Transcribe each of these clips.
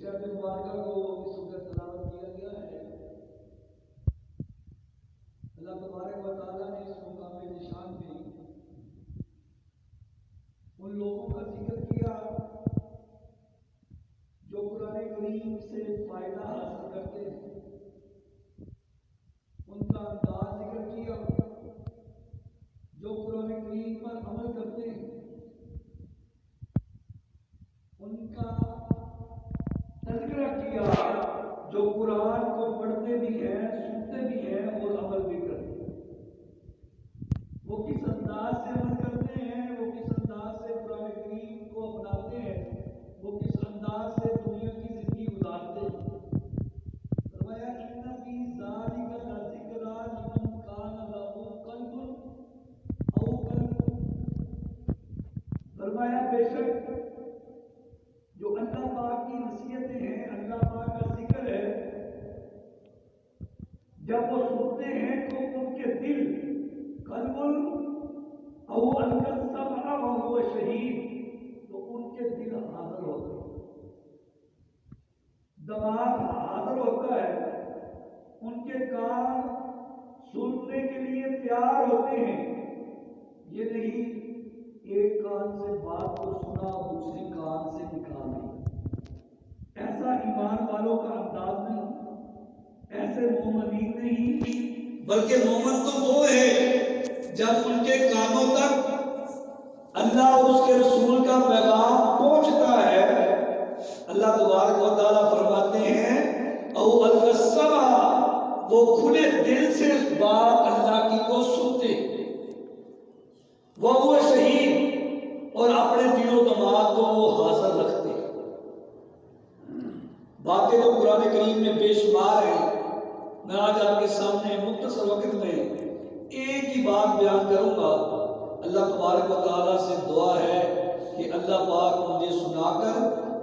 آیت مبارکہ کو اس وقت تلاوت کیا گیا ہے، اللہ تبارک و تعالیٰ نے اس مقام نشان میں ان لوگوں کا ذکر کیا جو قرآن کریم سے فائدہ حاصل کرتے ہیں، ان کا انداز ذکر کیا جو قرآن کریم پر عمل کرتے ہیں، ان کا تذکرہ کیا جو قرآن کو پڑھتے بھی ہیں، سنتے بھی ہیں اور عمل بھی کرتے ہیں۔ وہ کس انداز سے عمل کرتے ہیں، وہ کس انداز سے قرآن کریم کو اپناتے ہیں، وہ کس انداز سے دنیا کی زندگی گزارتے ہیں۔ فرمایا ان فی ذالک لذکریٰ لمن کان لہ قلب او قلب، فرمایا بے شک جو اللہ پاک کی نصیحتیں ہیں، اللہ پاک کا ذکر ہے، جب وہ سنتے ہیں تو ان کے دل قلب او القى السمع وهو شہید، تو ان کے دل حاضر ہوتے ہیں، دماغ حاضر ہوتا ہے، ان کے کان سننے کے لیے تیار ہوتے ہیں۔ یہ نہیں ایک کان سے بات کو سنا دوسری کان سے نکال دی، ایسا ایمان والوں کا انداز نہیں، ایسے مومنین نہیں، بلکہ مومن تو وہ ہے جب ان کے کانوں تک اللہ اور اس کے رسول کا پیغام پہنچتا ہے، اللہ تبارک و تعالیٰ فرماتے ہیں او القى السمع، وہ کھلے دل سے اس بات اللہ کی کو سنتے، وہ شہید، اور اپنے دل و دماغ کو وہ حاضر رکھتے۔ باتیں تو قرآن کریم میں بے شمار ہیں، میں آج آپ کے سامنے مختصر وقت میں ایک ہی بات بیان کروں گا۔ اللہ تبارک و تعالیٰ سے دعا ہے کہ اللہ پاک مجھے سنا کر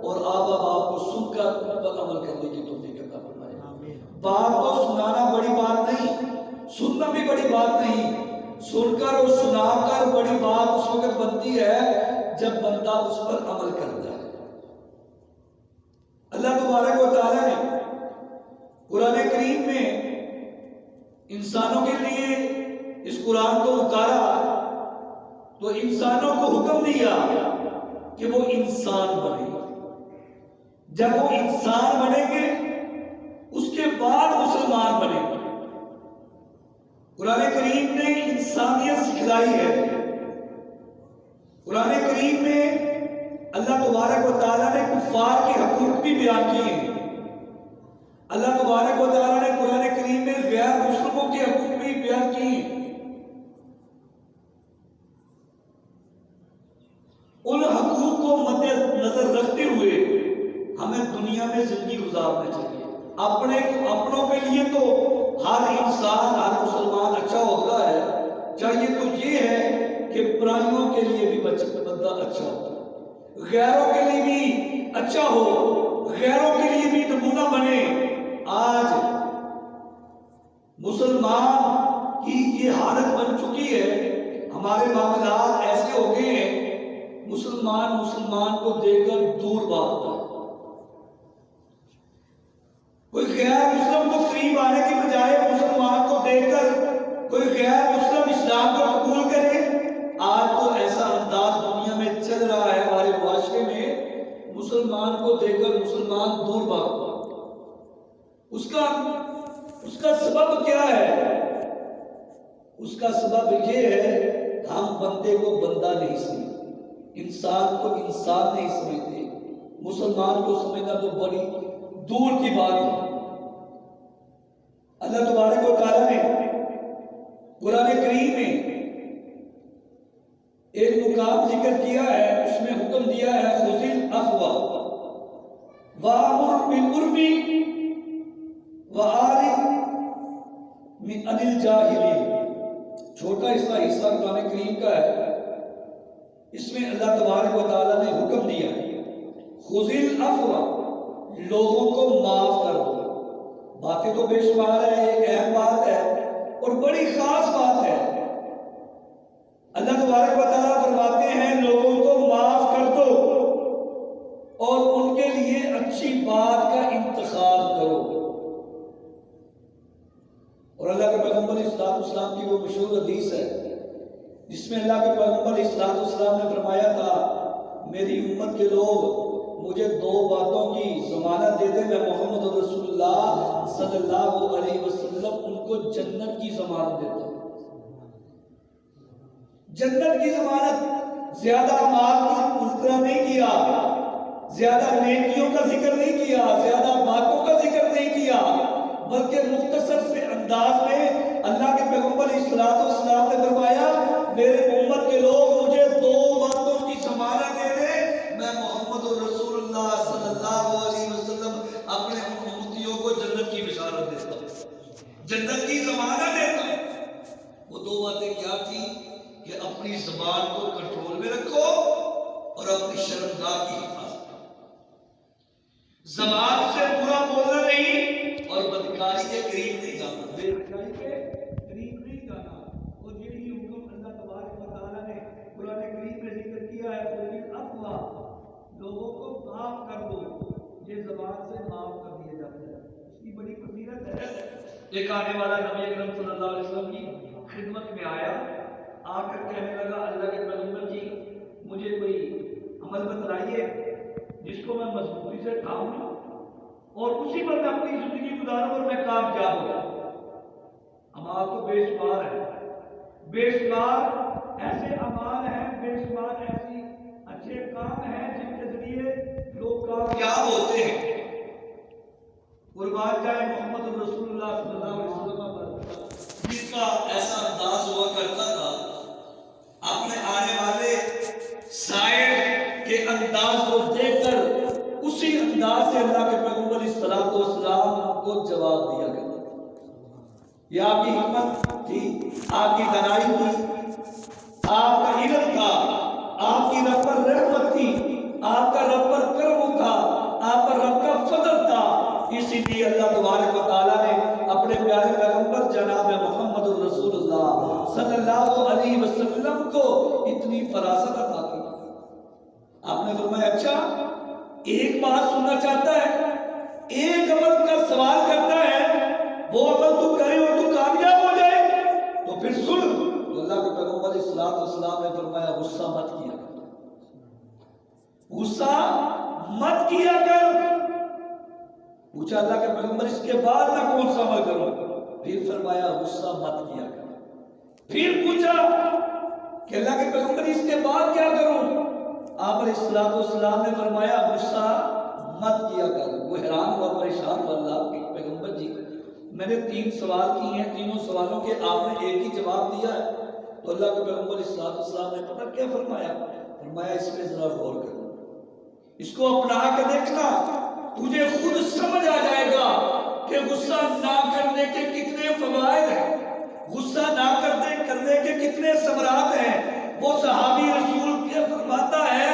اور آپ کو سن کر ان پر عمل کرنے کی توفیق عطا فرمائے۔ بات کو سنانا بڑی بات نہیں، سننا بھی بڑی بات نہیں، سن کر اور سنا کر بڑی بات اس وقت بنتی ہے جب بندہ اس پر عمل کرتا ہے۔ اللہ تبارک و تعالیٰ نے قرآن کریم میں انسانوں کے لیے اس قرآن کو اتارا تو انسانوں کو حکم دیا کہ وہ انسان بنے۔ جب وہ انسان بنیں گے اس کے بعد مسلمان بنیں گے۔ قرآن کریم نے انسانیت سکھلائی ہے۔ قرآن کریم میں اللہ تبارک و تعالیٰ نے کفار کے حقوق بھی بیان کیے ہیں۔ اللہ تبارک و تعالیٰ نے قرآن کریم میں غیر مسلموں کے حقوق بھی بیان کیے ہیں۔ ان حقوق کو مد نظر رکھتے ہوئے ہمیں دنیا میں زندگی گزارنا چاہیے۔ اپنوں کے لیے تو ہر انسان، ہر مسلمان اچھا ہوتا ہے، چاہیے تو یہ ہے کہ پرائیوں کے لیے بھی بندہ اچھا ہو، غیروں کے لیے بھی اچھا ہو، غیروں کے لیے بھی نمونہ بنے۔ آج مسلمان کی یہ حالت بن چکی ہے، ہمارے معاملات ایسے ہو گئے ہیں، مسلمان کو دیکھ کر دور بھاگتا ہے۔ کوئی غیر مسلم کو قریب آنے کی بجائے مسلمان کو دیکھ کر کوئی غیر مسلم اسلام کو قبول کرے۔ آج تو ایسا انداز دنیا میں چل رہا ہے، ہمارے معاشرے میں مسلمان کو دیکھ کر مسلمان دور بھاگتا ہے۔ اس کا سبب کیا ہے؟ اس کا سبب یہ ہے ہم بندے کو بندہ نہیں سمجھتے، انسان کو انسان نہیں سمجھتے، مسلمان کو سمجھنا تو بڑی دور کی بات ہے۔ اللہ تبارک و تعالیٰ نے قرآن کریم میں ایک مقام ذکر کیا ہے، اس میں حکم دیا ہے خذ العفو وأمر بالعرف وأعرض عن الجاہلین۔ چھوٹا حصہ قرآن کریم کا ہے، اس میں اللہ تبارک و تعالیٰ نے حکم دیا ہے خذ العفو، لوگوں کو معاف کر دو۔ باتیں تو بے شمار ہے، ایک اہم بات ہے اور بڑی خاص بات ہے۔ اللہ تبارک و تعالیٰ فرماتے ہیں لوگوں کو معاف کر دو اور ان کے لیے اچھی بات مشہور حدیث ہے جس میں اللہ کے پیغمبر علیہ الصلوۃ والسلام نے فرمایا تھا میری امت کے لوگ مجھے دو باتوں کی ضمانت دے دے، میں محمد رسول اللہ صلی اللہ علیہ وسلم ان کو جنت کی ضمانت دیتا ہوں۔ جنت کی ضمانت، زیادہ اعمال کا تذکرہ نہیں کیا، زیادہ نیکیوں کا ذکر نہیں کیا، زیادہ باتوں کا ذکر نہیں کیا، بلکہ مختصر سے انداز میں اللہ کے پیغمبر علیہ الصلوۃ والسلام نے فرمایا میرے امت کے لوگ مجھے دو باتوں کی ضمانت دے دے، میں محمد رسول اللہ صلی اللہ علیہ وسلم اپنے امتیوں کو جنت کی بشارت دیتا ہوں، جنت کی ضمانت دیتا ہوں۔ وہ دو باتیں کیا تھی کہ اپنی زبان کو کنٹرول میں رکھو اور اپنی شرمگاہ کی حفاظت کرو، زبان سے برا بولنا نہیں اور بدکاری کے قریب نہیں جانا، بے حیائی کے قریب نہیں جانا۔ اور یہی حکم اللہ تبارک و تعالیٰ نے قرآن کریم میں ذکر کیا ہے، قل افوا، لوگوں کو معاف کر دو، یہ زبان سے معاف کر دیا جاتا ہے، اس کی بڑی فضیلت ہے۔ ایک آنے والا نبی اکرم صلی اللہ علیہ وسلم کی خدمت میں آیا، آ کر کہنے لگا اللہ کے پیغمبر جی مجھے کوئی عمل بتلائیے جس کو میں مضبوطی سے ٹھاؤں اور اسی پر میں اپنی زندگی گزاروں اور میں کامیاب ہو جاؤں۔ اعمال تو بے شمار ہے، بے شمار ایسے اعمال ہیں، بے شمار ایسی اچھے کام ہیں جن کے ذریعے لوگ کامیاب ہوتے ہیں۔ قربان جائے محمد رسول اللہ صلی اللہ علیہ وسلم پر جس کا ایسا انداز ہوا کرتا تھا، اپنے آنے والے سائر کے انداز کو دیکھ کر اسی انداز سے اللہ کے پیغمبر علیہ الصلوۃ والسلام کو جواب دیا کرتا تھا۔ یہ آپ کی حکمت تھی، آپ کی دانائی تھی، آپ کا علم تھا، آپ کی رب پر رحمت تھی، آپ کا رب پر کرم تھا، آپ پر رب کا فضل تھا۔ اسی لیے اللہ تبارک و تعالیٰ نے اپنے پیارے پیغمبر جناب محمد رسول اللہ صلی اللہ علیہ وسلم کو اتنی فراست عطا کی۔ آپ نے فرمایا اچھا ایک بات سننا چاہتا ہے، ایک عمل کا سوال کرتا ہے، وہ عمل تو کرے اور تو کامیاب ہو جائے، تو پھر سن۔ تو اللہ کے پیغمبر علیہ الصلوۃ والسلام نے فرمایا غصہ مت کیا کر، غصہ مت کیا کر۔ پوچھا اللہ کے پیغمبر اس کے بعد میں کون سا عمل کروں؟ پھر فرمایا غصہ مت کیا کر۔ پھر پوچھا کہ اللہ کے پیغمبر اس کے بعد کیا کروں؟ آپ علیہ الصلوۃ والسلام نے فرمایا غصہ مت کیا کر۔ وہ حیران ہوا، پریشان ہوا، اللہ کے پیغمبر جی میں نے 3 سوال کیے ہیں، تینوں سوالوں کے آپ نے ایک ہی جواب دیا ہے۔ تو اللہ کے پیغمبر علیہ الصلوۃ والسلام نے پتہ کیا فرمایا؟ فرمایا اس پہ ذرا غور کرو، اس کو اپنا کے دیکھنا، تجھے خود سمجھ آ جائے گا کہ غصہ نہ کرنے کے کتنے فوائد ہیں، غصہ نہ کرنے کے کتنے ثمرات ہیں۔ وہ صحابی رسول کے فرماتا ہے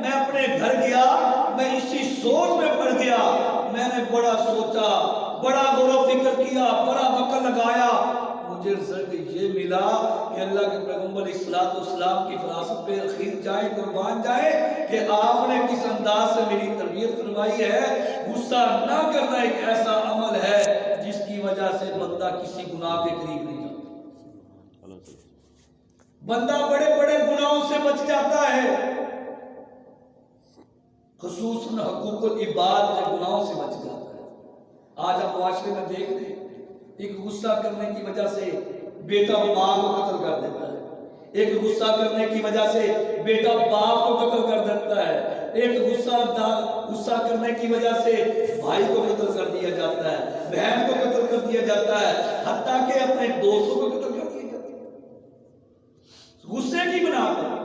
میں اپنے گھر گیا، میں اسی سوچ میں پڑ گیا، میں نے بڑا سوچا، بڑا غور و فکر کیا، بڑا وقت لگایا، مجھے رزلٹ یہ ملا کہ اللہ کے پیغمبر علیہ الصلوۃ والسلام کی فراست پہ اخیر جائے، قربان جائے کہ آپ نے کس انداز سے میری تربیت فرمائی ہے۔ غصہ نہ کرنا ایک ایسا عمل ہے جس کی وجہ سے بندہ کسی گناہ کے قریب نہیں جاتا، بندہ بڑے بڑے گناہوں سے بچ جاتا ہے، خصوصاً حقوق العباد کے گناہوں سے بچ جاتا ہے۔ آج ہم معاشرے میں دیکھ رہے ہیں ایک غصہ کرنے کی وجہ سے بیٹا ماں کو قتل کر دیتا ہے، ایک غصہ کرنے کی وجہ سے بیٹا باپ کو قتل کر دیتا ہے، ایک غصہ کرنے کی وجہ سے بھائی کو قتل کر دیا جاتا ہے، بہن کو قتل کر دیا جاتا ہے، حتیٰ کہ اپنے دوستوں کو قتل کر دیا جاتا ہے غصے کی بنا پر۔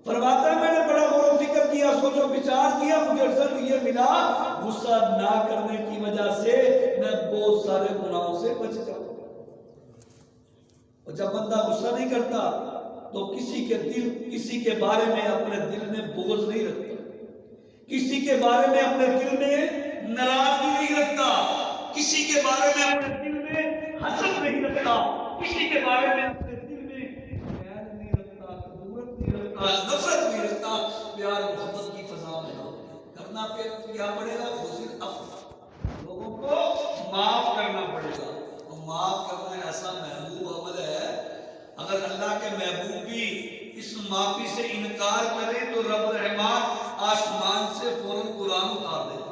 فرماتا ہے میں نے بڑا غور و فکر کیا، سوچ و بچار کیا، مجھے رزلٹ یہ ملا غصہ نہ کرنے کی وجہ سے میں بہت سارے گناہوں سے بچ جاؤں۔ اور جب بندہ غصہ نہیں کرتا تو کسی کے بارے میں اپنے دل میں بغض نہیں رکھتا، کسی کے بارے میں اپنے دل میں ناراضگی نہیں رکھتا، کسی کے بارے میں اپنے دل میں حسد نہیں رکھتا، کسی کے بارے میں اپنے دل میں غیر نہیں رکھتا، قدورت نہیں رکھتا، نفرت نہیں رکھتا، پیار محبت کی فضا میں کرنا پھر کیا پڑے گا؟ لوگوں کو معاف کرنا پڑے گا، اور معاف کرنا ایسا محبوب عمل ہے اگر اللہ کے محبوب بھی اس معافی سے انکار کرے تو رب رحمان آسمان سے فوراً قرآن اتار دیتے۔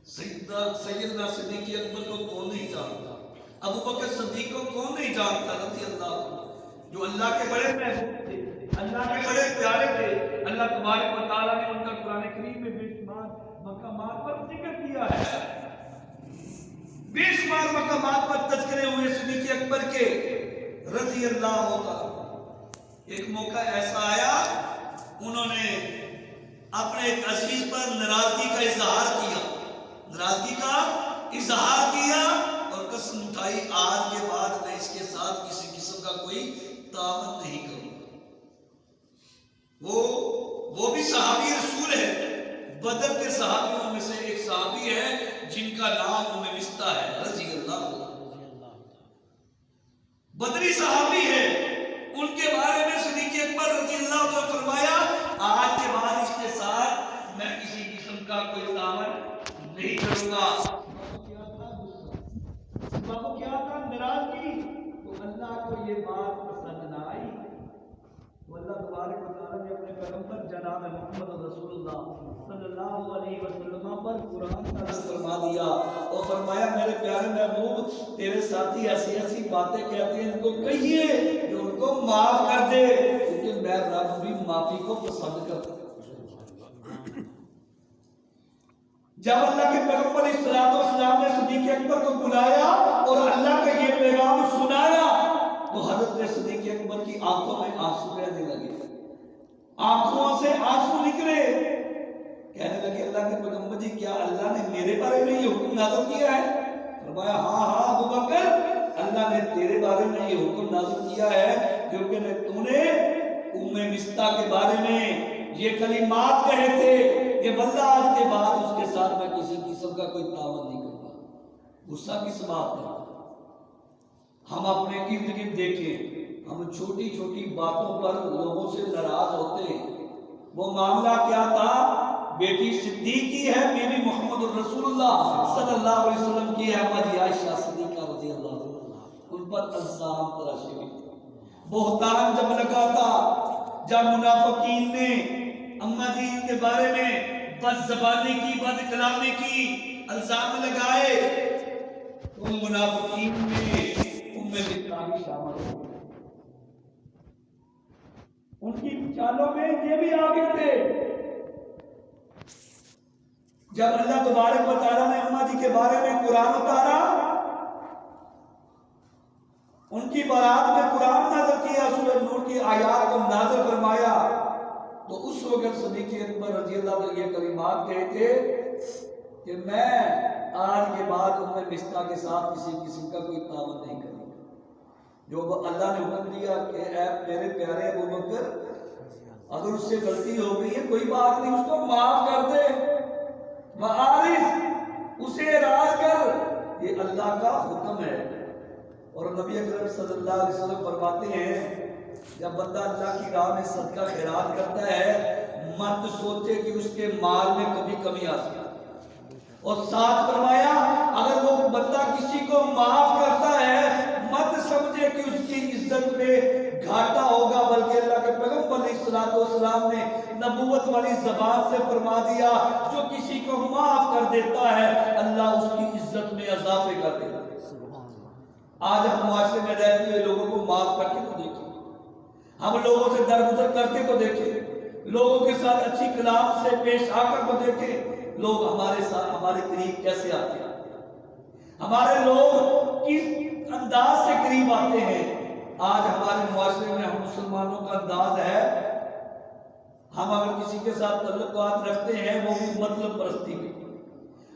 سیدنا صدیق اکبر کو کون نہیں جانتا، ابو بکر صدیق کو کون نہیں جانتا رضی اللہ عنہ، جو اللہ کے بڑے محبوب تھے، اللہ کے بڑے پیارے تھے۔ اللہ تبارک و تعالیٰ نے ان کا قرآن کریم میں بے شمار مقامات پر ذکر کیا ہے، بے شمار مقامات پر تذکرے ہوئے صدیق اکبر کے رضی اللہ عنہ۔ ایک موقع ایسا آیا، انہوں نے اپنے ایک عزیز پر ناراضگی کا اظہار کیا، ناراضگی کا اظہار کیا اور قسم اٹھائی آج کے بعد میں اس کے ساتھ کسی قسم کا کوئی تعاون نہیں کروں گا۔ وہ بھی صحابی رسول ہے، بدر کے صحابیوں میں سے ایک صحابی ہے جن کا نام مصطح ہے رضی اللہ عنہ، بدری صحابی ہے۔ ان کے بارے میں صدیق اکبر رضی اللہ عنہ نے فرمایا آج کے بعد اس کے ساتھ میں کسی قسم کا کوئی تعاون نہیں کروں گا۔ بابو کیا تھا ناراضگی، تو اللہ کو یہ بات پسند نہ آئی، تو اللہ تبارک و تعالیٰ نے اپنے پیغمبر جناب محمد رسول اللہ صلی اللہ علیہ وسلم پر قرآن نازل فرما دیا اور فرمایا میرے پیارے محبوب تیرے ساتھی ایسی ایسی باتیں کہتے ہیں ان کو کہیے کہ ان کو معاف کر دے، کیونکہ میں رب بھی معافی کو پسند کرتا ہوں۔ جب اللہ کے پیغمبر علیہ الصلوۃ والسلام نے صدیق اکبر کو بلایا اور اللہ کا یہ پیغام سنایا تو حضرت صدیق اکبر کی آنکھوں میں آنسو بہنے لگے، آنکھوں سے آنسو نکلے، کہنے لگے اللہ کے پیغمبر جی کیا اللہ نے میرے بارے میں یہ حکم نازل کیا ہے؟ فرمایا ہاں ابو بکر اللہ نے تیرے بارے میں یہ حکم نازل کیا ہے کیونکہ تو نے مصطح کے بارے میں یہ کلمات کہے تھے کہ واللہ آج کے بعد اس کے ساتھ میں کسی قسم کا کوئی تعاون نہیں کرتا۔ غصہ کس بات کا؟ ہم اپنے ارد گرد دیکھیں، ہم چھوٹی چھوٹی باتوں پر لوگوں سے ناراض ہوتے ہیں۔ وہ معاملہ کیا تھا؟ بیٹی صدیقی ہے، بیوی محمد رسول اللہ صلی اللہ علیہ وسلم کی ہے ہماری عائشہ صدیقہ رضی اللہ عنہا، ان پر الزام تراشے گئے، بہتان جب لگا تھا، جب منافقین نے اماں جی کے بارے میں بد زبانی کی، بد کلامی کی، الزام لگائے، ان منافقین میں بھی شامل ہو، ان کی چالوں میں یہ بھی آگے تھے۔ جب اللہ تبارک و تعالیٰ نے اماں جی کے بارے میں قرآن اتارا، ان کی بارات میں قرآن نازل کیا، سورہ نور کی آیات کو نازل فرمایا، تو اس وقت صدیق اکبر رضی اللہ عنہ یہ کلمات کہے تھے کہ میں آج کے بعد مصطح کے ساتھ کسی قسم کا کوئی تعاون نہیں کروں گا۔ جو اللہ نے حکم دیا کہ اے میرے پیارے ابو بکر اگر اس سے غلطی ہو گئی ہے کوئی بات نہیں، اس کو معاف کر دے، معارف اسے راض کر، یہ اللہ کا حکم ہے۔ اور نبی اکرم صلی اللہ علیہ وسلم فرماتے ہیں جب بندہ اللہ کی راہ میں صدقہ خیرات کرتا ہے مت سوچے کہ اس کے مال میں کبھی کمی آ سکتی، اور ساتھ فرمایا اگر وہ بندہ کسی کو معاف کرتا ہے مت سمجھے کہ اس کی عزت میں گھاٹا ہوگا، بلکہ اللہ کے پیغمبر علیہ الصلوۃ والسلام نے نبوت والی زبان سے فرما دیا جو کسی کو معاف کر دیتا ہے اللہ اس کی عزت میں اضافے کر دیتا ہے۔ آج ہم معاشرے میں رہتے ہوئے لوگوں کو معاف کر کے تو دیکھیں، ہم لوگوں سے درگزر کرتے تو دیکھیں، لوگوں کے ساتھ اچھی کلام سے پیش آ کر تو دیکھیں، لوگ ہمارے ساتھ ہمارے قریب کیسے آتے ہیں، ہمارے لوگ کس انداز سے قریب آتے ہیں۔ آج ہمارے معاشرے میں ہم مسلمانوں کا انداز ہے ہم اگر کسی کے ساتھ تعلقات رکھتے ہیں وہ بھی مطلب پرستی میں،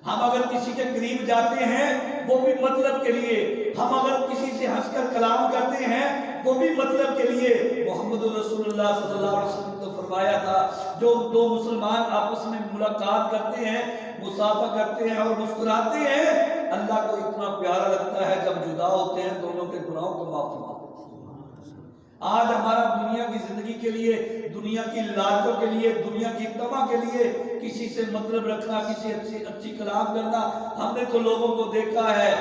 ہم اگر کسی کے قریب جاتے ہیں وہ بھی مطلب کے لیے، ہم اگر کسی سے ہنس کر کلام کرتے ہیں وہ بھی مطلب کے لیے۔ محمد رسول اللہ صلی اللہ علیہ وسلم نے فرمایا تھا جو دو مسلمان آپس میں ملاقات کرتے ہیں، مصافحہ کرتے ہیں اور مسکراتے ہیں، اللہ کو اتنا پیارا لگتا ہے جب جدا ہوتے ہیں دونوں کے گناہوں کو معاف فرماتا ہے۔ آج ہمارا دنیا کی زندگی کے لیے، دنیا کی لالچوں کے لیے، دنیا کی طمع کے لیے کسی سے مطلب رکھنا، کسی اچھی کلام کرنا، ہم نے تو لوگوں کو دیکھا ہے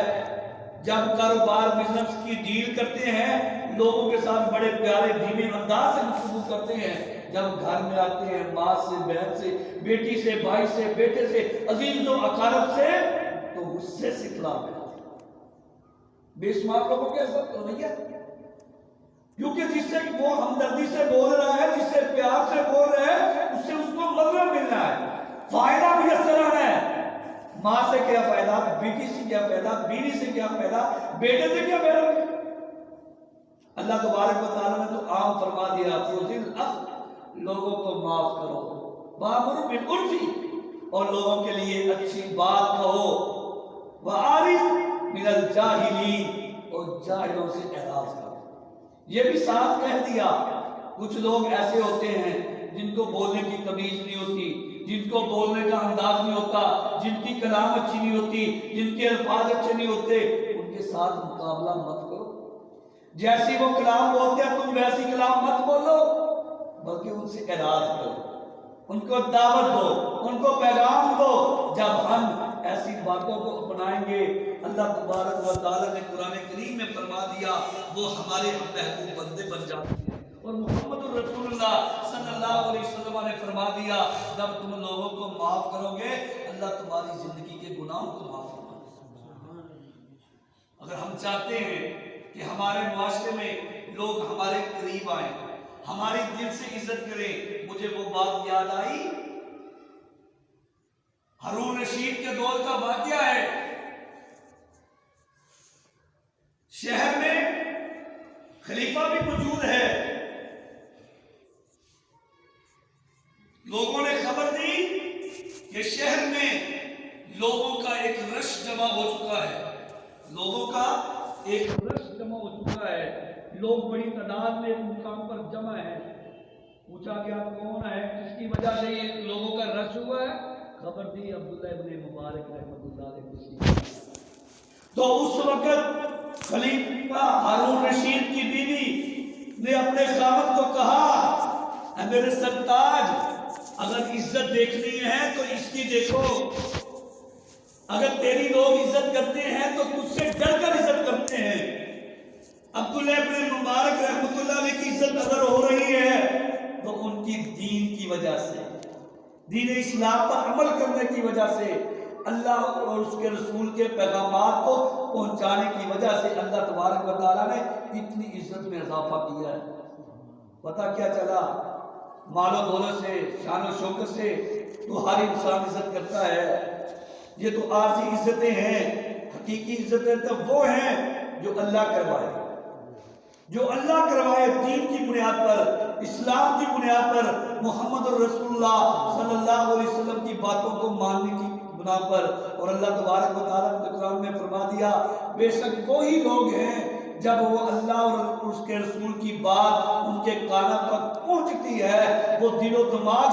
جب کاروبار بزنس کی ڈیل کرتے ہیں لوگوں کے ساتھ بڑے پیارے دھیمے انداز سے گفتگو کرتے ہیں، جب گھر میں آتے ہیں ماں سے، بہن سے، بیٹی سے، بھائی سے، بیٹے سے، عزیز و اقارب سے، تو غصے سے کلام کرتے ہیں۔ بے شمار لوگوں کے ایسا رویہ، کیونکہ جس سے وہ ہمدردی سے بول رہا ہے، جس سے پیار سے بول رہا ہے، اس سے اس کو مطلب ملنا ہے، فائدہ میسر آنا ہے۔ ماں سے کیا فائدہ، بیٹی سے کیا فائدہ، بیوی سے کیا فائدہ، بیٹے سے کیا فائدہ۔ اللہ تبارک و تعالیٰ نے تو عام فرما دیا، لوگوں کو معاف کرو، وَأْمُرْ بِالْعُرْفِ، اور لوگوں کے لیے اچھی بات کہو، وَأَعْرِضْ مِنَ الْجَاهِلِينَ، اور جاہلوں سے اعراض کرو۔ یہ بھی ساتھ کہہ دیا، کچھ لوگ ایسے ہوتے ہیں جن کو بولنے کی تمیز نہیں ہوتی، جن کو بولنے کا انداز نہیں ہوتا، جن کی کلام اچھی نہیں ہوتی، جن کے الفاظ اچھے نہیں ہوتے، ان کے ساتھ مقابلہ مت کرو۔ جیسی وہ کلام بولتے ہیں تم ویسی کلام مت بولو، بلکہ ان سے اعراض کرو، ان کو دعوت دو، ان کو پیغام دو۔ جب ہم ایسی باتوں کو اپنائیں گے، اللہ تبارک و تعالیٰ نے قرآن کریم میں فرما دیا وہ ہمارے محبوب بندے بن جاتے ہیں۔ اور محمد الرسول اللہ صلی اللہ علیہ وسلم نے فرما دیا جب تم لوگوں کو معاف کرو گے اللہ تمہاری زندگی کے گناہوں کو معاف فرما دے۔ اگر ہم چاہتے ہیں کہ ہمارے معاشرے میں لوگ ہمارے قریب آئیں، ہماری دل سے عزت کریں، مجھے وہ بات یاد آئی، ہارون رشید کے دور کا واقعہ ہے۔ شہر میں خلیفہ بھی موجود ہے، لوگوں نے خبر دی کہ شہر میں لوگوں کا ایک رش جمع ہو چکا ہے، لوگوں کا ایک رش جمع ہو چکا ہے، لوگ بڑی تعداد میں ایک مقام پر جمع ہیں۔ پوچھا گیا کون ہے، کس کی وجہ سے یہ لوگوں کا رش ہوا ہے؟ خبر دی عبداللہ ابن مبارک رحمۃ اللہ علیہ۔ تو اس وقت خلیفہ ہارون رشید کی بیوی نے اپنے خاوند کو کہا، اے میرے سرتاج، اگر عزت دیکھنی ہے تو اس کی دیکھو، اگر تیری لوگ عزت کرتے ہیں تو تجھ سے ڈر کر عزت کرتے ہیں۔ عبداللہ ابن مبارک رحمۃ اللہ علیہ کی عزت اگر ہو رہی ہے تو ان کی دین کی وجہ سے، دین اسلام پر عمل کرنے کی وجہ سے، اللہ اور اس کے رسول کے پیغامات کو پہنچانے کی وجہ سے اللہ تبارک و تعالیٰ نے اتنی عزت میں اضافہ کیا ہے۔ پتہ کیا چلا؟ مال و دولت سے، شان و شوکت سے تو ہر انسان عزت کرتا ہے، یہ تو عارضی عزتیں ہیں، حقیقی عزتیں تو وہ ہیں جو اللہ کروائے، جو اللہ کروائے، دین کی بنیاد پر، اسلام کی بنیاد پر، محمد الرسول اللہ صلی اللہ علیہ وسلم کی باتوں کو ماننے کی بنا پر۔ اور اللہ تبارک و تعالیٰ نے قرآن میں فرما دیا بے شک وہی لوگ ہیں جب وہ اللہ اور اس کے رسول کی بات ان کے کانوں تک پہنچتی ہے وہ دل و دماغ